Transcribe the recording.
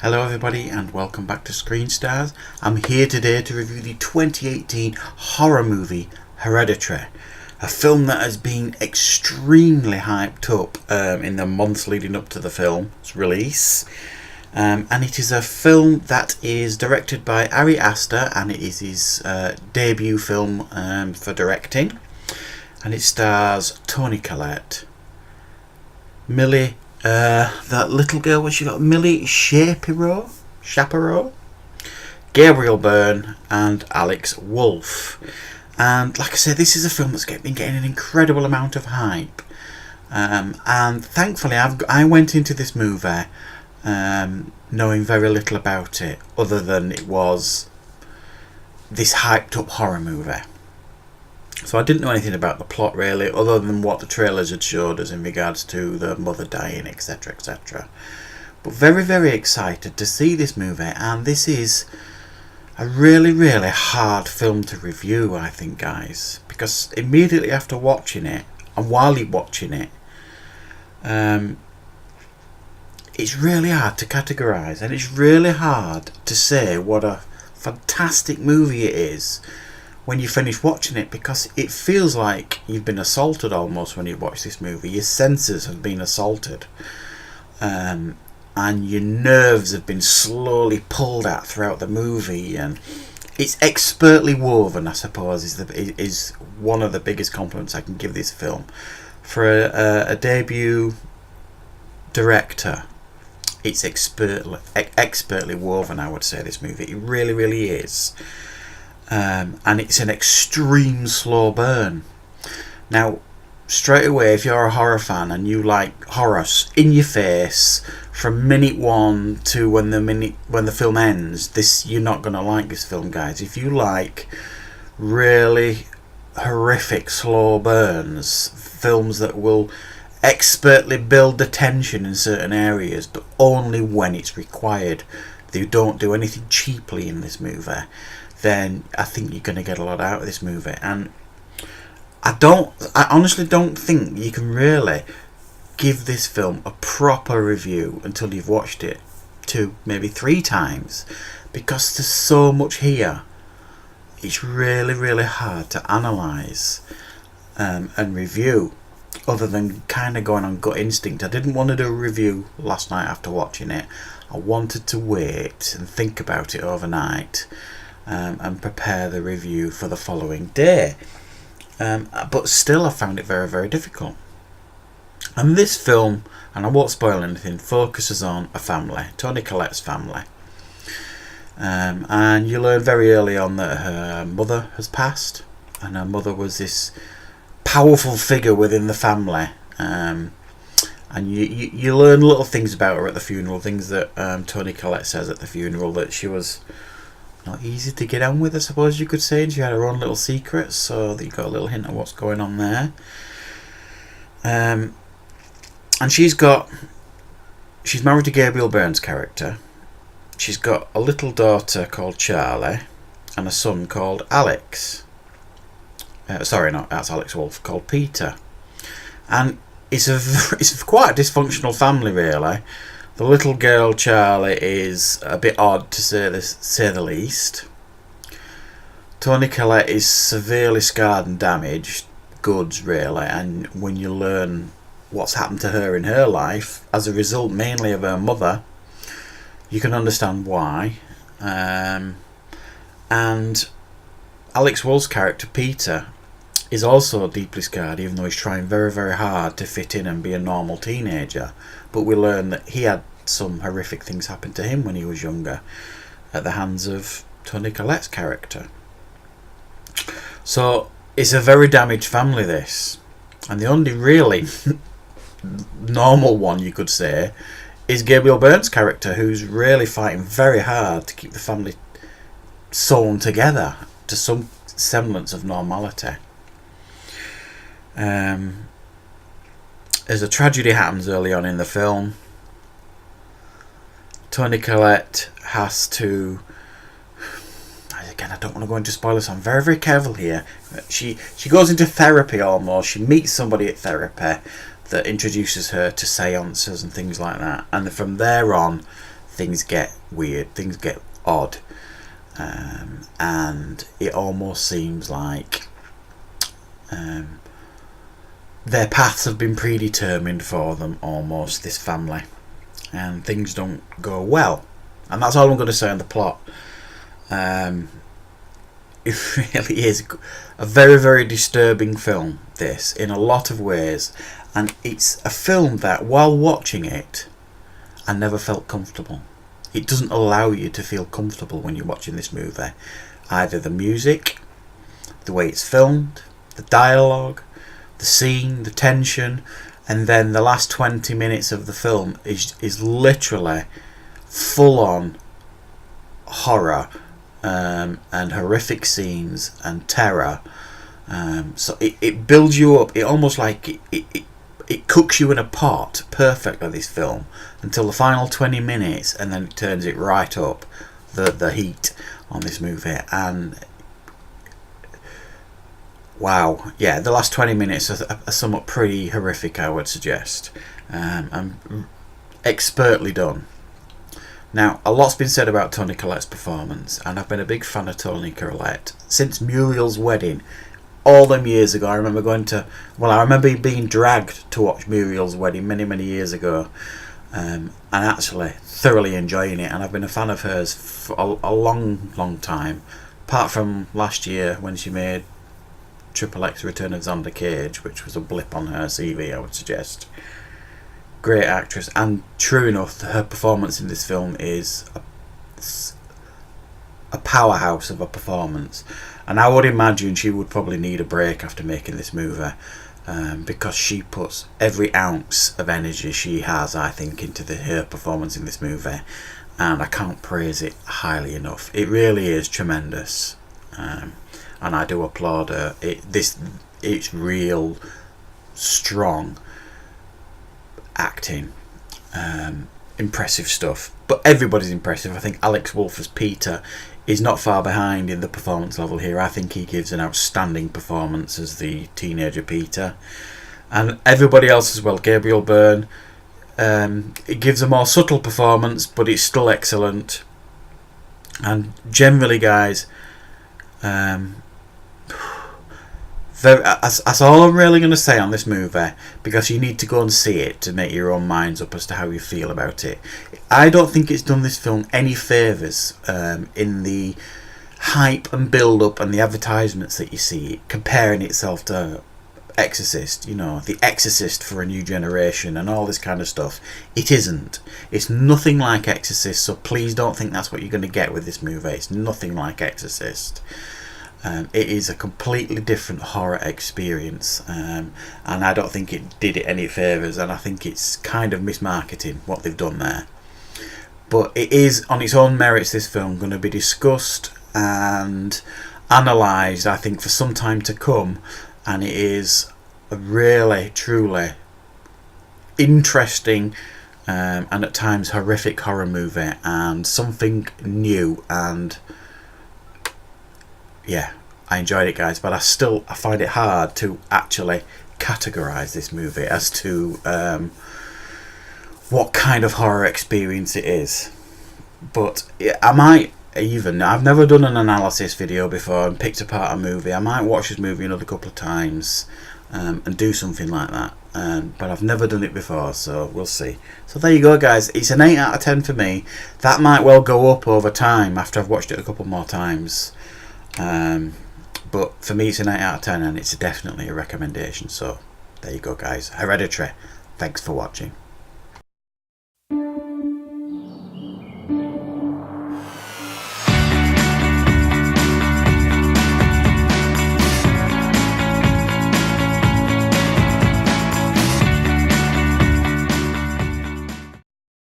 Hello everybody and welcome back to Screen Stars. I'm here today to review the 2018 horror movie Hereditary, a film that has been extremely hyped up in the months leading up to the film's release. And it is a film that is directed by Ari Aster, and it is his debut film for directing. And it stars Toni Collette, Millie, that little girl, what she got? Millie Shapiro, Gabriel Byrne, and Alex Wolff. And like I said, this is a film that's been getting an incredible amount of hype. And thankfully, I went into this movie knowing very little about it, other than it was this hyped up horror movie. So I didn't know anything about the plot really, other than what the trailers had showed us in regards to the mother dying, etc, etc. But very, very excited to see this movie, and this is a really, really hard film to review, I think, guys, because immediately after watching it, and while you're watching it, it's really hard to categorise, and it's really hard to say what a fantastic movie it is when you finish watching it, because it feels like you've been assaulted almost when you watch this movie. Your senses have been assaulted, and your nerves have been slowly pulled at throughout the movie, and it's expertly woven, I suppose, is one of the biggest compliments I can give this film. For a debut director, it's expertly woven, I would say, this movie. It really, really is. And it's an extreme slow burn. Now, straight away, if you're a horror fan and you like horror in your face from minute one to when the film ends, you're not going to like this film, guys. If you like really horrific slow burns, films that will expertly build the tension in certain areas, but only when it's required, they don't do anything cheaply in this movie, then I think you're going to get a lot out of this movie. And I honestly don't think you can really give this film a proper review until you've watched it 2, maybe 3 times, because there's so much here. It's really, really hard to analyse and review, other than kind of going on gut instinct. I didn't want to do a review last night after watching it. I wanted to wait and think about it overnight, and prepare the review for the following day. But still, I found it very, very difficult. And this film, and I won't spoil anything, focuses on a family, Toni Collette's family. And you learn very early on that her mother has passed, and her mother was this powerful figure within the family. And you learn little things about her at the funeral, things that Toni Collette says at the funeral, that she was not easy to get on with, I suppose you could say, and she had her own little secrets, so that you got a little hint of what's going on there. And she's married to Gabriel Byrne's character. She's got a little daughter called Charlie and a son called Alex. That's Alex Wolff, called Peter. And it's quite a dysfunctional family, really. The little girl Charlie is a bit odd, to say the least. Toni Collette is severely scarred and damaged goods, really, and when you learn what's happened to her in her life as a result mainly of her mother, you can understand why. And Alex Wolff's character Peter is also deeply scarred, even though he's trying very, very hard to fit in and be a normal teenager. But we learn that he had some horrific things happen to him when he was younger at the hands of Toni Collette's character. So it's a very damaged family, this. And the only really normal one, you could say, is Gabriel Byrne's character, who's really fighting very hard to keep the family sewn together to some semblance of normality. As a tragedy happens early on in the film, Toni Collette has to, again, I don't want to go into spoilers, so I'm very, very careful here. She goes into therapy almost. She meets somebody at therapy that introduces her to seances and things like that, and from there on things get weird, things get odd, and it almost seems like their paths have been predetermined for them, almost, this family, and things don't go well. And that's all I'm going to say on the plot. It really is a very, very disturbing film, this, in a lot of ways, and it's a film that, while watching it, I never felt comfortable. It doesn't allow you to feel comfortable when you're watching this movie. Either the music, the way it's filmed, the dialogue, the scene, the tension, and then the last 20 minutes of the film is literally full on horror, and horrific scenes and terror. So it builds you up. It almost like it cooks you in a pot perfectly, this film, until the final 20 minutes, and then it turns it right up, the heat on this movie. And wow, yeah, the last 20 minutes are somewhat pretty horrific, I would suggest, and expertly done. Now, a lot's been said about Toni Collette's performance, and I've been a big fan of Toni Collette since Muriel's Wedding. All them years ago, I remember I remember being dragged to watch Muriel's Wedding many, many years ago, and actually thoroughly enjoying it. And I've been a fan of hers for a long, long time, apart from last year when she made XXX Return of Xander Cage, which was a blip on her CV, I would suggest. Great actress, and true enough, her performance in this film is a powerhouse of a performance. And I would imagine she would probably need a break after making this movie, because she puts every ounce of energy she has, I think, into her performance in this movie, and I can't praise it highly enough. It really is tremendous, and I do applaud her. It's real strong acting, impressive stuff. But everybody's impressive. I think Alex Wolff as Peter is not far behind in the performance level here. I think he gives an outstanding performance as the teenager Peter, and everybody else as well. Gabriel Byrne, it gives a more subtle performance, but it's still excellent. And generally, guys, that's all I'm really going to say on this movie, because you need to go and see it to make your own minds up as to how you feel about it. I don't think it's done this film any favours in the hype and build up and the advertisements that you see, comparing itself to Exorcist, The Exorcist for a new generation and all this kind of stuff. It isn't. It's nothing like Exorcist, so please don't think that's what you're going to get with this movie. It's nothing like Exorcist. It is a completely different horror experience, and I don't think it did it any favours, and I think it's kind of mismarketing what they've done there. But it is, on its own merits, this film, going to be discussed and analysed, I think, for some time to come, and it is a really, truly interesting and at times horrific horror movie, and something new. And yeah, I enjoyed it, guys, but I find it hard to actually categorise this movie as to what kind of horror experience it is. But I might even, I've never done an analysis video before and picked apart a movie. I might watch this movie another couple of times and do something like that, but I've never done it before, so we'll see. So there you go, guys. It's an 8 out of 10 for me. That might well go up over time after I've watched it a couple more times. But for me, it's an 8 out of 10, and it's definitely a recommendation. So there you go, guys. Hereditary. Thanks for watching.